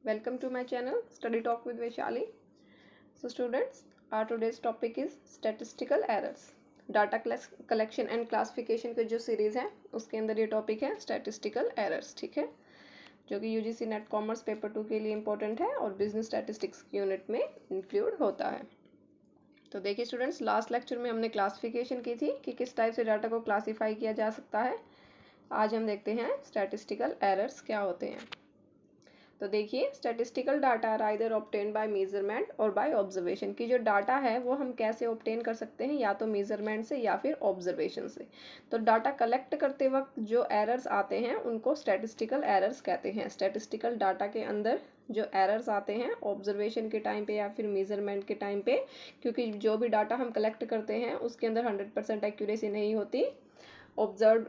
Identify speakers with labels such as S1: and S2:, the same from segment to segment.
S1: Welcome to my channel Study Talk with Vaishali. So students, our today's topic is statistical errors. Data collection and classification के जो series है उसके अंदर ये topic है statistical errors, ठीक है, जो कि यूजीसी नेट कॉमर्स पेपर 2 के लिए इंपॉर्टेंट है और बिजनेस स्टैटिस्टिक्स की यूनिट में इंक्लूड होता है। तो देखिए स्टूडेंट्स, लास्ट लेक्चर में हमने क्लासिफिकेशन की थी कि किस टाइप से डाटा को क्लासीफाई किया जा सकता है। आज हम देखते हैं स्टैटिस्टिकल एरर्स क्या होते हैं। तो देखिए, statistical data are either obtain by measurement और बाय ऑब्जर्वेशन, की जो डाटा है वो हम कैसे ऑब्टेन कर सकते हैं, या तो मेजरमेंट से या फिर ऑब्जर्वेशन से। तो डाटा कलेक्ट करते वक्त जो एरर्स आते हैं उनको स्टैटिस्टिकल एरर्स कहते हैं। स्टैटिस्टिकल डाटा के अंदर जो एरर्स आते हैं ऑब्जर्वेशन के टाइम पे या फिर मेजरमेंट के टाइम पे, क्योंकि जो भी डाटा हम कलेक्ट करते हैं उसके अंदर 100% एक्यूरेसी नहीं होती। ऑब्जर्व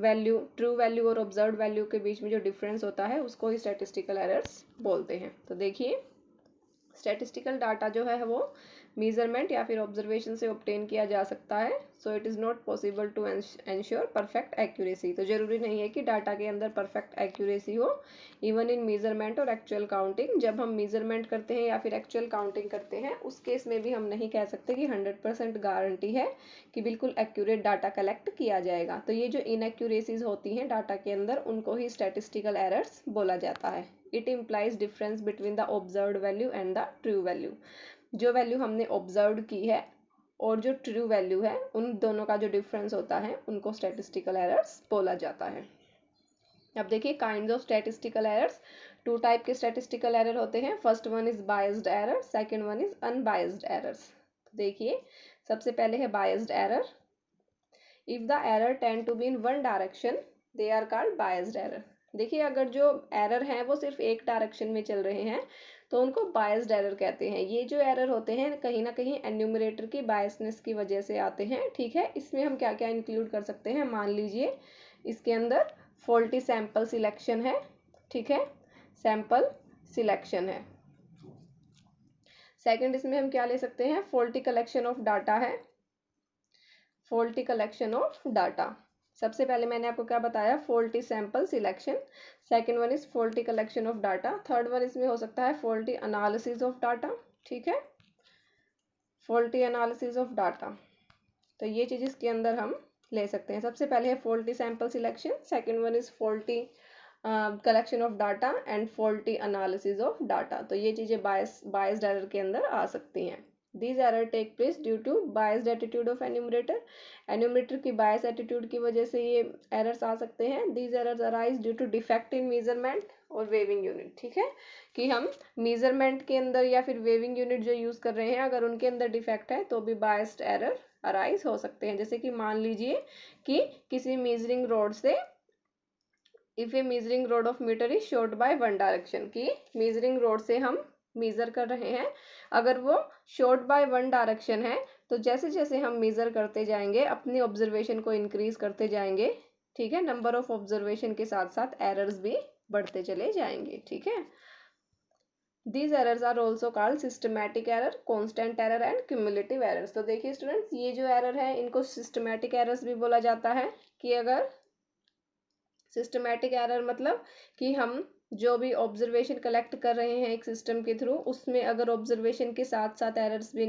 S1: वैल्यू, ट्रू वैल्यू और ऑब्जर्व वैल्यू के बीच में जो डिफरेंस होता है उसको ही स्टैटिस्टिकल एरर्स बोलते हैं। तो देखिए, स्टैटिस्टिकल डाटा जो है वो मेजरमेंट या फिर ऑब्जर्वेशन से ऑब्टेन किया जा सकता है। So it is not possible to ensure perfect accuracy. तो ज़रूरी नहीं है कि डाटा के अंदर परफेक्ट एक्यूरेसी हो। इवन इन मेजरमेंट और एक्चुअल काउंटिंग, जब हम मेजरमेंट करते हैं या फिर एक्चुअल काउंटिंग करते हैं उस केस में भी हम नहीं कह सकते कि 100% गारंटी है कि बिल्कुल एक्यूरेट डाटा कलेक्ट किया जाएगा। तो ये जो इनएक्यूरेसीज होती हैं डाटा के अंदर उनको ही स्टैटिस्टिकल एरर्स बोला जाता है। It implies difference between the observed value and the true value. जो वैल्यू हमने ऑब्जर्व की है और जो ट्रू वैल्यू है उन दोनों का जो डिफरेंस होता है उनको स्टैटिस्टिकल एरर्स बोला जाता है। अब देखिए, kinds of statistical errors. 2 type के स्टैटिस्टिकल एरर होते हैं। First one is biased error, second one is unbiased errors. देखिए, सबसे पहले है biased error. If the error tend to be in one direction they are called biased error. देखिए, अगर जो एरर हैं वो सिर्फ एक डायरेक्शन में चल रहे हैं तो उनको बायस्ड एरर कहते हैं। ये जो एरर होते हैं कहीं ना कहीं एन्यूमरेटर की बायसनेस की वजह से आते हैं, ठीक है। इसमें हम क्या क्या इंक्लूड कर सकते हैं, मान लीजिए इसके अंदर फॉल्टी सैंपल सिलेक्शन है, ठीक है, सैंपल सिलेक्शन है। सेकंड, इसमें हम क्या ले सकते हैं, फॉल्टी कलेक्शन ऑफ डाटा है, फॉल्टी कलेक्शन ऑफ डाटा। सबसे पहले मैंने आपको क्या बताया, faulty sample selection. Second one is faulty collection of data. Third one इसमें हो सकता है फॉल्टी एनालिसिस ऑफ डाटा, ठीक है, फॉल्टी एनालिसिस ऑफ डाटा। तो ये चीज इसके अंदर हम ले सकते हैं। सबसे पहले है faulty sample selection, second one is faulty collection of data and faulty analysis of data. तो ये चीजें बायस्ड एरर के अंदर आ सकती हैं। These error take place due to biased attitude of enumerator. Enumerator की bias attitude की वजह से ये errors आ सकते हैं। These errors arise due to defect in measurement और weighing unit, ठीक है, कि हम measurement के अंदर या फिर weighing unit जो यूज कर रहे हैं अगर उनके अंदर डिफेक्ट है तो भी biased error अराइज हो सकते हैं। जैसे कि मान लीजिए कि किसी measuring rod से, if A measuring rod of meter is short by one direction, की measuring rod से हम मेजर कर रहे हैं, अगर वो शॉर्ट बाय वन डायरेक्शन है तो जैसे जैसे हम मेजर करते जाएंगे अपनी ऑब्जर्वेशन को इंक्रीज करते जाएंगे, ठीक है, नंबर ऑफ ऑब्जर्वेशन के साथ साथ एरर्स भी बढ़ते चले जाएंगे, ठीक है। These errors are also called systematic error, constant error and cumulative errors. तो देखिए स्टूडेंट्स, ये जो एरर है इनको सिस्टमैटिक एरर्स भी बोला जाता है। कि अगर सिस्टमैटिक एरर मतलब कि हम जो भी ऑब्जर्वेशन कलेक्ट कर रहे हैं एक सिस्टम के थ्रू, उसमें अगर ऑब्जर्वेशन के साथ साथ एरर्स भी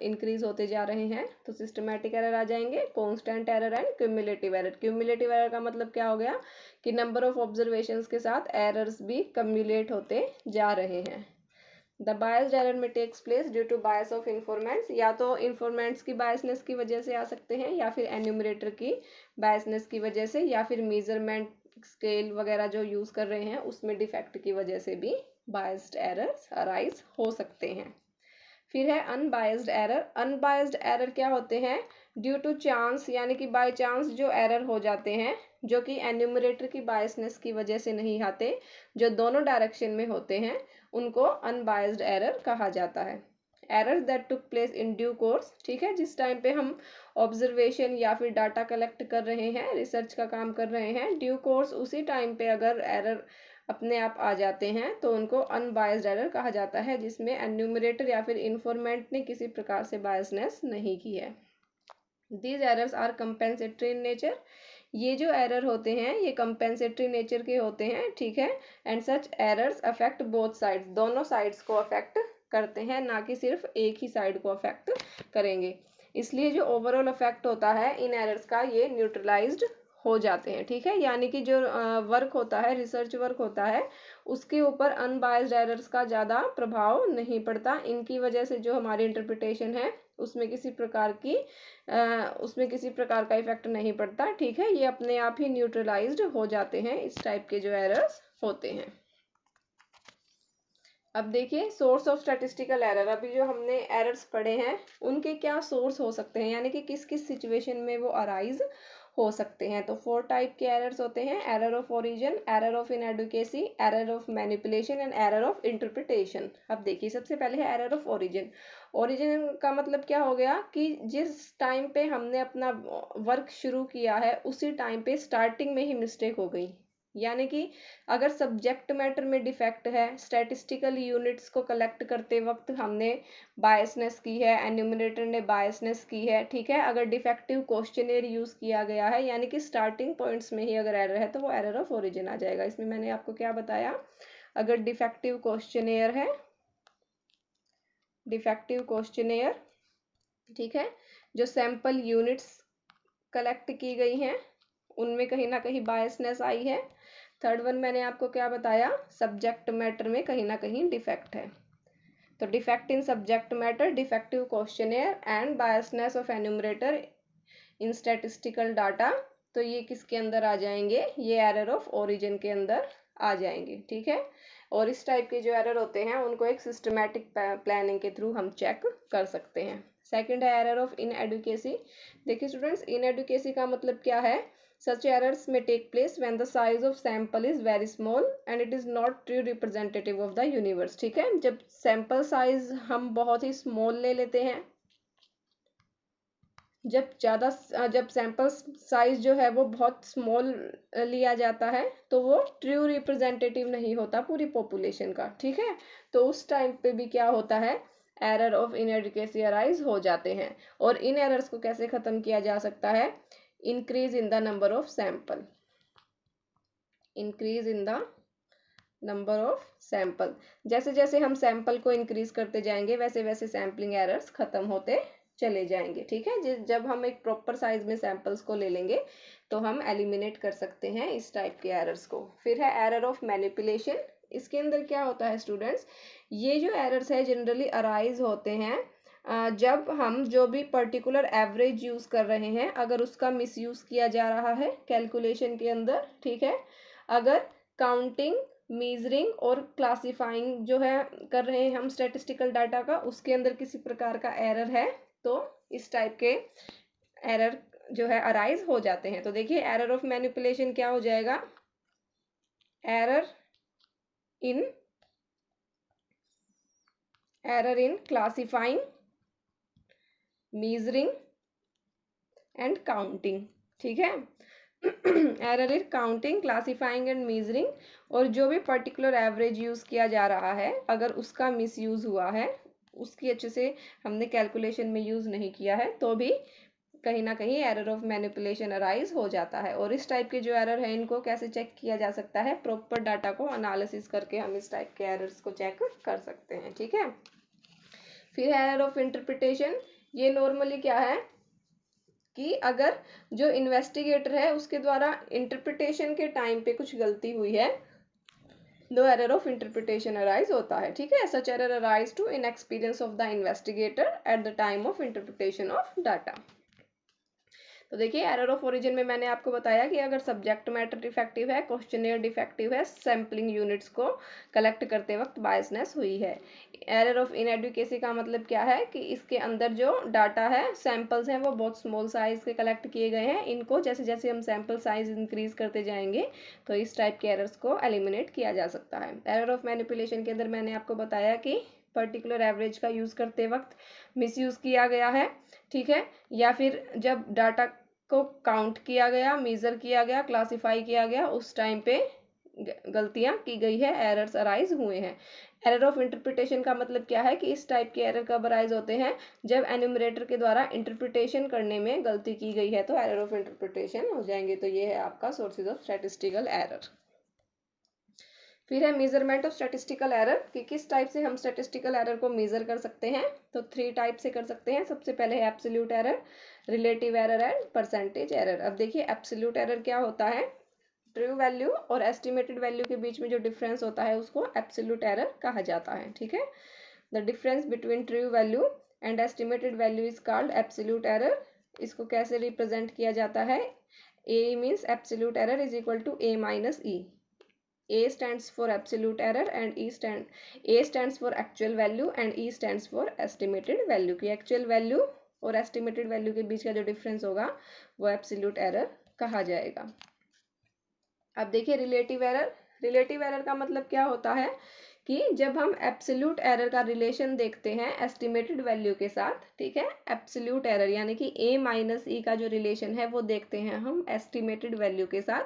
S1: इंक्रीज होते जा रहे हैं तो सिस्टमैटिक एरर आ जाएंगे। Constant error and cumulative error. Cumulative error का मतलब क्या हो गया कि नंबर ऑफ ऑब्जर्वेशंस के साथ एरर्स भी कम्युलेट होते जा रहे हैं। द बायस्ड एरर में takes place due to bias of informants, या तो इन्फॉर्मेंट्स की बायसनेस की वजह से आ सकते हैं या फिर एन्यूमरेटर की बायसनेस की वजह से, या फिर मेजरमेंट स्केल वगैरह जो यूज कर रहे हैं उसमें डिफेक्ट की वजह से भी बायस्ड एरर्स अराइज हो सकते हैं। फिर है अनबायस्ड एरर। अनबायस्ड एरर क्या होते हैं, ड्यू टू चांस, यानी कि बाय चांस जो एरर हो जाते हैं जो कि एन्यूमरेटर की बायसनेस की वजह से नहीं आते, जो दोनों डायरेक्शन में होते हैं, उनको अनबायस्ड एरर कहा जाता है। Errors that took place in due course, ठीक है, जिस टाइम पे हम ऑब्जर्वेशन या फिर डाटा कलेक्ट कर रहे हैं, रिसर्च का काम कर रहे हैं, ड्यू कोर्स उसी टाइम पे अगर एरर अपने आप आ जाते हैं तो उनको अनबायस्ड एरर कहा जाता है, जिसमें एन्यूमरेटर या फिर इन्फॉर्मेंट ने किसी प्रकार से बायसनेस नहीं की है। These errors are compensatory in nature. ये जो एरर होते हैं ये कंपेंसेटरी नेचर के होते हैं, ठीक है। And such errors affect both sides, दोनों साइड्स को अफेक्ट करते हैं, ना कि सिर्फ एक ही साइड को अफेक्ट करेंगे। इसलिए जो ओवरऑल इफेक्ट होता है इन एरर्स का ये न्यूट्रलाइज्ड हो जाते हैं, ठीक है। यानी कि जो वर्क होता है, रिसर्च वर्क होता है, उसके ऊपर अनबायस्ड एरर्स का ज़्यादा प्रभाव नहीं पड़ता। इनकी वजह से जो हमारी इंटरप्रिटेशन है उसमें किसी प्रकार की उसमें किसी प्रकार का इफेक्ट नहीं पड़ता, ठीक है। ये अपने आप ही न्यूट्रलाइज्ड हो जाते हैं, इस टाइप के जो एरर्स होते हैं। अब देखिए सोर्स ऑफ स्टैटिस्टिकल एरर। अभी जो हमने एरर्स पढ़े हैं उनके क्या सोर्स हो सकते हैं, यानी कि किस किस सिचुएशन में वो अराइज हो सकते हैं। तो 4 टाइप के एरर्स होते हैं: error of origin, error of inadequacy, error of manipulation and error of interpretation. अब देखिए सबसे पहले है एरर ऑफ ओरिजिन। ओरिजिन का मतलब क्या हो गया कि जिस टाइम पे हमने अपना वर्क शुरू किया है उसी टाइम पे स्टार्टिंग में ही मिस्टेक हो गई। यानी कि अगर सब्जेक्ट मैटर में डिफेक्ट है, स्टैटिस्टिकल यूनिट्स को कलेक्ट करते वक्त हमने बायसनेस की है, एन्यूमरेटर ने बायसनेस की है, ठीक है। अगर डिफेक्टिव क्वेश्चनेयर यूज किया गया है, यानी कि स्टार्टिंग पॉइंट्स में ही अगर एरर है तो वो एरर ऑफ ओरिजिन आ जाएगा। इसमें मैंने आपको क्या बताया, अगर डिफेक्टिव क्वेश्चनेयर है, डिफेक्टिव क्वेश्चनेयर, ठीक है, जो सैंपल यूनिट्स कलेक्ट की गई हैं उनमें कहीं ना कहीं बायसनेस आई है। थर्ड वन मैंने आपको क्या बताया, सब्जेक्ट मैटर में कहीं ना कहीं डिफेक्ट है। तो defect in subject matter, defective questionnaire and biasness of enumerator in statistical data, तो ये किसके अंदर आ जाएंगे, ये एरर ऑफ ओरिजिन के अंदर आ जाएंगे, ठीक है। और इस टाइप के जो एरर होते हैं उनको एक सिस्टमैटिक प्लानिंग के थ्रू हम चेक कर सकते हैं। सेकंड है एरर ऑफ इनएडुकेसी। देखिए स्टूडेंट्स, इनएडुकेसी का मतलब क्या है, such errors may take place when the size of sample is very small and it is not true representative of the universe, ठीक है। जब सैंपल साइज हम बहुत ही स्मॉल ले लेते हैं, जब सैंपल साइज जो है वो बहुत स्मॉल लिया जाता है तो वो ट्रू रिप्रेजेंटेटिव नहीं होता पूरी पॉपुलेशन का, ठीक है। तो उस टाइम पे भी क्या होता है, एरर ऑफ इनएडुकेसी अराइज हो जाते हैं। और इन एरर्स को कैसे खत्म किया जा सकता है, increase in the number of sample, increase in the number of sample. जैसे जैसे हम सैंपल को इंक्रीज करते जाएंगे वैसे वैसे सैम्पलिंग एरर्स खत्म होते चले जाएंगे, ठीक है। जब हम एक प्रॉपर साइज में सैंपल्स को ले लेंगे तो हम एलिमिनेट कर सकते हैं इस टाइप के एरर्स को। फिर है एरर ऑफ मैनिपुलेशन। इसके अंदर क्या होता है स्टूडेंट्स, ये जो एरर्स है जनरली अराइज होते हैं जब हम जो भी पर्टिकुलर एवरेज यूज कर रहे हैं अगर उसका मिसयूज किया जा रहा है कैलकुलेशन के अंदर, ठीक है। अगर काउंटिंग, मीजरिंग और क्लासिफाइंग जो है कर रहे हैं हम स्टैटिस्टिकल डाटा का, उसके अंदर किसी प्रकार का एरर है तो इस टाइप के एरर जो है अराइज हो जाते हैं। तो देखिए एरर ऑफ मैनिपुलेशन क्या हो जाएगा, error in classifying, measuring and counting, ठीक है। Error in counting, classifying and measuring, और जो भी पर्टिकुलर एवरेज यूज किया जा रहा है अगर उसका मिसयूज हुआ है, उसकी अच्छे से हमने कैलकुलेशन में यूज नहीं किया है तो भी कहीं ना कहीं एरर ऑफ मैनिपुलेशन अराइज हो जाता है। और इस टाइप के जो एरर है इनको कैसे चेक किया जा सकता है, प्रॉपर डाटा को एनालिसिस करके हम इस टाइप के एरर्स को चेक कर सकते हैं, ठीक है। फिर एरर ऑफ इंटरप्रिटेशन। ये नॉर्मली क्या है कि अगर जो इन्वेस्टिगेटर है उसके द्वारा इंटरप्रिटेशन के टाइम पे कुछ गलती हुई है दो एरर ऑफ इंटरप्रिटेशन अराइज होता है, ठीक है। Such error arise to inexperience of the investigator at the time of interpretation of data. तो देखिए एरर ऑफ ओरिजिन में मैंने आपको बताया कि अगर सब्जेक्ट मैटर डिफेक्टिव है, क्वेश्चनेयर डिफेक्टिव है, सैम्पलिंग यूनिट्स को कलेक्ट करते वक्त बायसनेस हुई है। एरर ऑफ इनएडुकेसी का मतलब क्या है कि इसके अंदर जो डाटा है, सैंपल्स हैं, वो बहुत स्मॉल साइज के कलेक्ट किए गए हैं। इनको जैसे जैसे हम सैंपल साइज इंक्रीज करते जाएंगे तो इस टाइप के एरर्स को एलिमिनेट किया जा सकता है। एरर ऑफ मैनिपुलेशन के अंदर मैंने आपको बताया कि पर्टिकुलर एवरेज का यूज करते वक्त मिसयूज किया गया है, ठीक है। या फिर जब डाटा को काउंट किया गया, मेजर किया गया, क्लासिफाई किया गया, उस टाइम पे गलतियां की गई है, एरर्स अराइज हुए हैं। एरर ऑफ इंटरप्रिटेशन का मतलब क्या है कि इस टाइप के एरर कब अराइज होते हैं, जब एन्यूमरेटर के द्वारा इंटरप्रिटेशन करने में गलती की गई है तो एरर ऑफ इंटरप्रिटेशन हो जाएंगे। तो ये है आपका सोर्सेज ऑफ स्टैटिस्टिकल एरर। फिर है मेजरमेंट ऑफ स्टैटिस्टिकल एरर, कि किस टाइप से हम स्टैटिस्टिकल एरर को मेजर कर सकते हैं। तो 3 टाइप से कर सकते हैं। सबसे पहले है absolute error, relative error and percentage error. अब देखिए एब्सोल्यूट एरर क्या होता है, ट्रू वैल्यू और एस्टिमेटेड वैल्यू के बीच में जो डिफरेंस होता है उसको एब्सोल्यूट एरर कहा जाता है। ठीक है, the difference between true value and estimated value is called absolute error. इसको कैसे रिप्रेजेंट किया जाता है, A means absolute error is equal to A minus E. A stands for absolute error and A stands for actual value and E stands for estimated value। की actual value और estimated value के बीच का जो difference होगा वो absolute error कहा जाएगा। अब देखिए रिलेटिव एरर। रिलेटिव एरर का मतलब क्या होता है कि जब हम एब्सोल्यूट एरर का रिलेशन देखते हैं एस्टिमेटेड वैल्यू के साथ, ठीक है, एब्सोल्यूट एरर यानी कि a माइनस ई का जो रिलेशन है वो देखते हैं हम एस्टिमेटेड वैल्यू के साथ,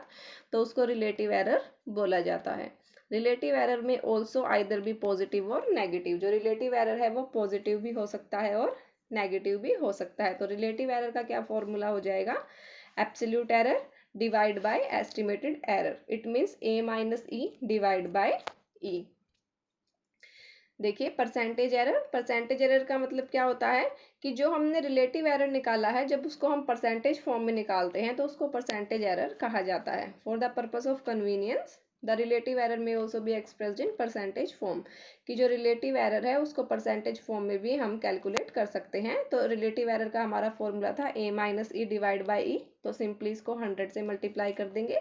S1: तो उसको रिलेटिव एरर बोला जाता है। Relative error may also either भी पॉजिटिव और नेगेटिव, जो रिलेटिव एरर है वो पॉजिटिव भी हो सकता है और नेगेटिव भी हो सकता है। तो रिलेटिव एरर का क्या फॉर्मूला हो जाएगा, absolute error divide by estimated error, it means a minus E divide by E. देखिए परसेंटेज एरर। परसेंटेज एरर का मतलब क्या होता है कि जो हमने रिलेटिव एरर निकाला है जब उसको हम परसेंटेज फॉर्म में निकालते हैं तो उसको परसेंटेज एरर कहा जाता है। For the purpose of convenience the relative error may also be expressed in percentage form, कि जो रिलेटिव एरर है उसको परसेंटेज फॉर्म में भी हम कैलकुलेट कर सकते हैं। तो रिलेटिव एरर का हमारा फॉर्मूला था a minus E divide by E, तो सिंपली इसको 100 से मल्टीप्लाई कर देंगे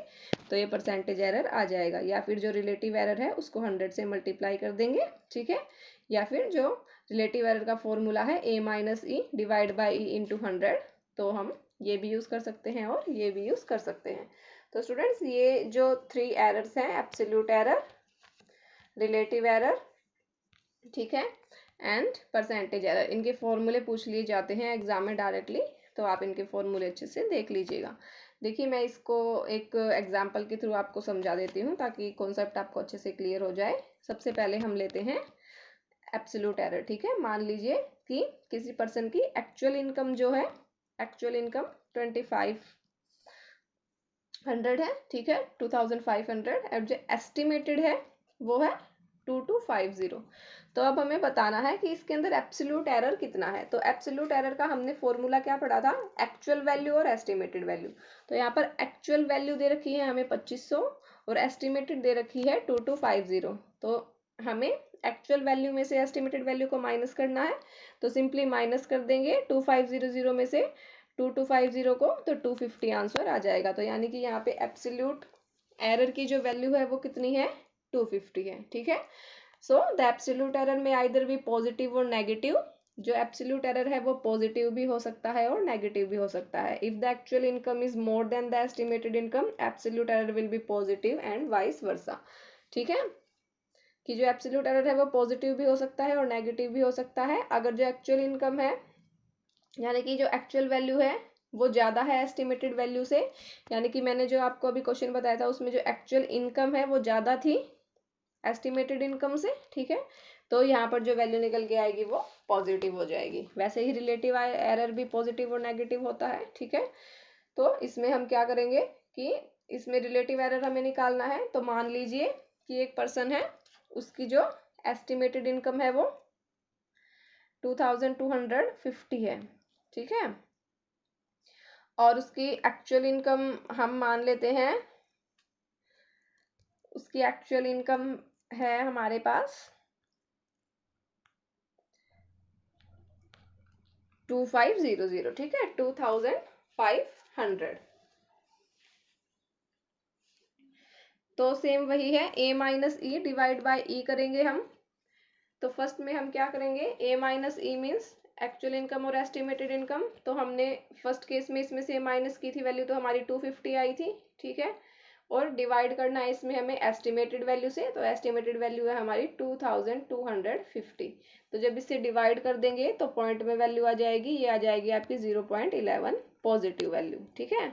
S1: तो ये परसेंटेज एरर आ जाएगा, या फिर जो रिलेटिव एरर है उसको 100 से मल्टीप्लाई कर देंगे, ठीक है, या फिर जो रिलेटिव एरर का फॉर्मूला है a minus E divide by E into 100, तो हम ये भी यूज़ कर सकते हैं और ये भी यूज़ कर सकते हैं। तो स्टूडेंट्स ये जो 3 एरर्स हैं, एब्सोल्यूट एरर, रिलेटिव एरर, ठीक है, एंड परसेंटेज एरर, इनके फॉर्मूले पूछ लिए जाते हैं एग्जाम में डायरेक्टली, तो आप इनके फॉर्मूले अच्छे से देख लीजिएगा। देखिए मैं इसको एक एग्जाम्पल के थ्रू आपको समझा देती हूँ ताकि कॉन्सेप्ट आपको अच्छे से क्लियर हो जाए। सबसे पहले हम लेते हैं एब्सोल्यूट एरर, ठीक है। मान लीजिए कि किसी पर्सन की एक्चुअल इनकम जो है, एक्चुअल इनकम 2500 है, ठीक है, 2500, और जो एस्टिमेटेड है वो है 2250। तो अब हमें बताना है कि इसके अंदर एब्सोल्यूट एरर कितना है। तो एब्सोल्यूट एरर का हमने फॉर्मूला क्या पढ़ा था, एक्चुअल वैल्यू और एस्टिमेटेड वैल्यू। तो यहाँ पर एक्चुअल वैल्यू दे रखी है हमें 2500 और एस्टिमेटेड दे रखी है 2250। तो हमें एक्चुअल वैल्यू में से एस्टिमेटेड वैल्यू को माइनस करना है, तो सिंपली माइनस कर देंगे 2500 में से 2250 को, तो 250 आंसर आ जाएगा। तो यानी कि यहाँ पे एब्सोल्यूट एरर की जो वैल्यू है वो कितनी है, 250 है, ठीक है। सो द एब्सोल्यूट एरर में आइदर भी पॉजिटिव और नेगेटिव, जो एब्सोल्यूट एरर है वो पॉजिटिव भी हो सकता है और नेगेटिव भी हो सकता है। If the actual income is more than the estimated income, absolute error will be positive and vice versa, ठीक है, कि जो एब्सोल्यूट एरर है वो पॉजिटिव भी हो सकता है और नेगेटिव भी हो सकता है। अगर जो एक्चुअल इनकम है यानी कि जो एक्चुअल वैल्यू है वो ज़्यादा है एस्टिमेटेड वैल्यू से, यानी कि मैंने जो आपको अभी क्वेश्चन बताया था उसमें जो एक्चुअल इनकम है वो ज़्यादा थी एस्टिमेटेड इनकम से, ठीक है, तो यहाँ पर जो वैल्यू निकल के आएगी वो पॉजिटिव हो जाएगी। वैसे ही रिलेटिव एरर भी पॉजिटिव और नेगेटिव होता है, ठीक है। तो इसमें हम क्या करेंगे कि इसमें रिलेटिव एरर हमें निकालना है। तो मान लीजिए कि एक पर्सन है, उसकी जो एस्टिमेटेड इनकम है वो 2250 है, ठीक है, और उसकी एक्चुअल इनकम हम मान लेते हैं, उसकी एक्चुअल इनकम है हमारे पास 2500, ठीक है, 2500। तो सेम वही है, a minus E divide by E करेंगे हम। तो फर्स्ट में हम क्या करेंगे, a minus E means actual income और एस्टिमेटेड इनकम। तो हमने फर्स्ट केस में इसमें से माइनस की थी वैल्यू, तो हमारी 250 आई थी, ठीक है, और डिवाइड करना है इसमें हमें एस्टिमेटेड वैल्यू से। तो एस्टिमेटेड वैल्यू है हमारी 2250। तो जब इससे डिवाइड कर देंगे तो पॉइंट में वैल्यू आ जाएगी, ये आ जाएगी आपकी 0.11 पॉजिटिव वैल्यू, ठीक है।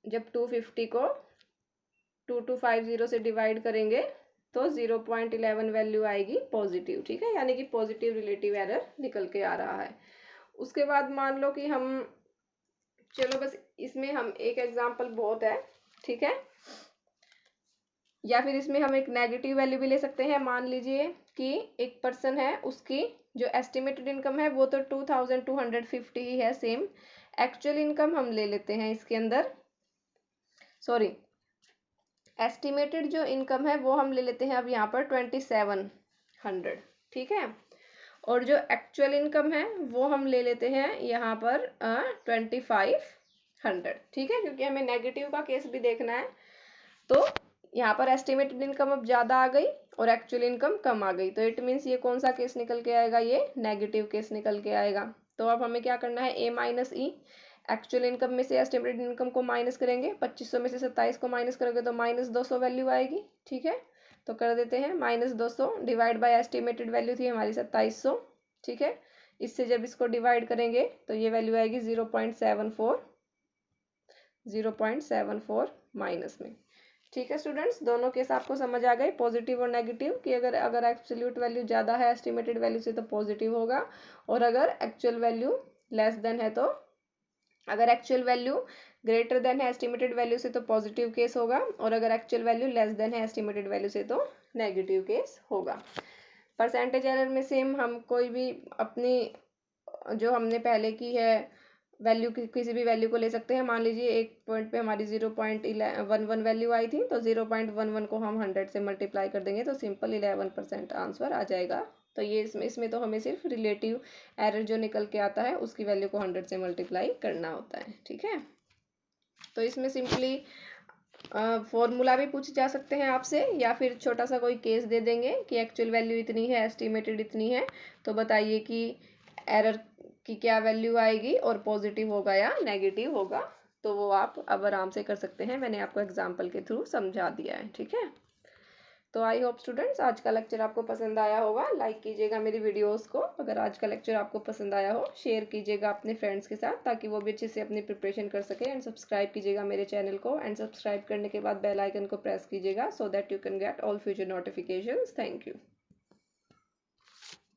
S1: जब 250 को 2250 से डिवाइड करेंगे तो 0.11 वैल्यू आएगी पॉजिटिव। ठीक है, यानी कि पॉजिटिव रिलेटिव एरर निकल के आ रहा है। उसके बाद मान लो कि हम, चलो बस इसमें हम एक एग्जांपल बहुत है, ठीक है, या फिर इसमें हम एक नेगेटिव वैल्यू भी ले सकते हैं। मान लीजिए कि एक पर्सन है, उसकी जो एस्टिमेटेड इनकम है वो तो 2250 ही है, सेम। एक्चुअल इनकम हम ले लेते हैं इसके अंदर, सॉरी, एस्टिमेटेड जो इनकम है वो हम ले लेते हैं अब यहाँ पर 2700, ठीक है। और जो एक्चुअल इनकम है वो हम ले लेते हैं यहाँ पर 2500, ठीक है, क्योंकि हमें नेगेटिव का केस भी देखना है। तो यहाँ पर एस्टिमेटेड इनकम अब ज़्यादा आ गई और एक्चुअल इनकम कम आ गई, तो इट मीन्स ये कौन सा केस निकल के आएगा, ये नेगेटिव केस निकल के आएगा। तो अब हमें क्या करना है, ए माइनस ई, एक्चुअल इनकम में से एस्टिमेटेड इनकम को माइनस करेंगे, 2500 में से 27 को माइनस करोगे तो -200 वैल्यू आएगी, ठीक है। तो कर देते हैं -200 डिवाइड बाय एस्टिमेटेड वैल्यू थी हमारी 2700, ठीक है। इससे जब इसको डिवाइड करेंगे तो ये वैल्यू आएगी 0.74 माइनस में। ठीक है स्टूडेंट्स, दोनों केस आपको समझ आ गए, पॉजिटिव और नेगेटिव, कि अगर एब्सोल्यूट वैल्यू ज़्यादा है एस्टिमेटेड वैल्यू से तो पॉजिटिव होगा, और अगर एक्चुअल वैल्यू लेस देन है तो, अगर एक्चुअल वैल्यू ग्रेटर देन है एस्टिमेटेड वैल्यू से तो पॉजिटिव केस होगा, और अगर एक्चुअल वैल्यू लेस देन है एस्टिमेटेड वैल्यू से तो नेगेटिव केस होगा। परसेंटेज एरर में सेम हम कोई भी अपनी जो हमने पहले की है वैल्यू किसी भी वैल्यू को ले सकते हैं। मान लीजिए एक पॉइंट पे हमारी 0.11 वैल्यू आई थी, तो 0.11 को हम 100 से मल्टीप्लाई कर देंगे तो सिंपल 11% आंसर आ जाएगा। तो ये इसमें तो हमें सिर्फ रिलेटिव एरर जो निकल के आता है उसकी वैल्यू को 100 से मल्टीप्लाई करना होता है, ठीक है। तो इसमें सिंपली फॉर्मूला भी पूछे जा सकते हैं आपसे, या फिर छोटा सा कोई केस दे देंगे कि एक्चुअल वैल्यू इतनी है, एस्टिमेटेड इतनी है, तो बताइए कि एरर की क्या वैल्यू आएगी और पॉजिटिव होगा या नेगेटिव होगा। तो वो आप अब आराम से कर सकते हैं, मैंने आपको एग्जाम्पल के थ्रू समझा दिया है, ठीक है। तो आई होप स्टूडेंट्स आज का लेक्चर आपको पसंद आया होगा। लाइक कीजिएगा मेरी वीडियोस को, अगर आज का लेक्चर आपको पसंद आया हो शेयर कीजिएगा अपने फ्रेंड्स के साथ ताकि वो भी अच्छे से अपनी प्रिपरेशन कर सके, एंड सब्सक्राइब कीजिएगा मेरे चैनल को, एंड सब्सक्राइब करने के बाद बेल आइकन को प्रेस कीजिएगा so that you can get all future notifications. Thank you.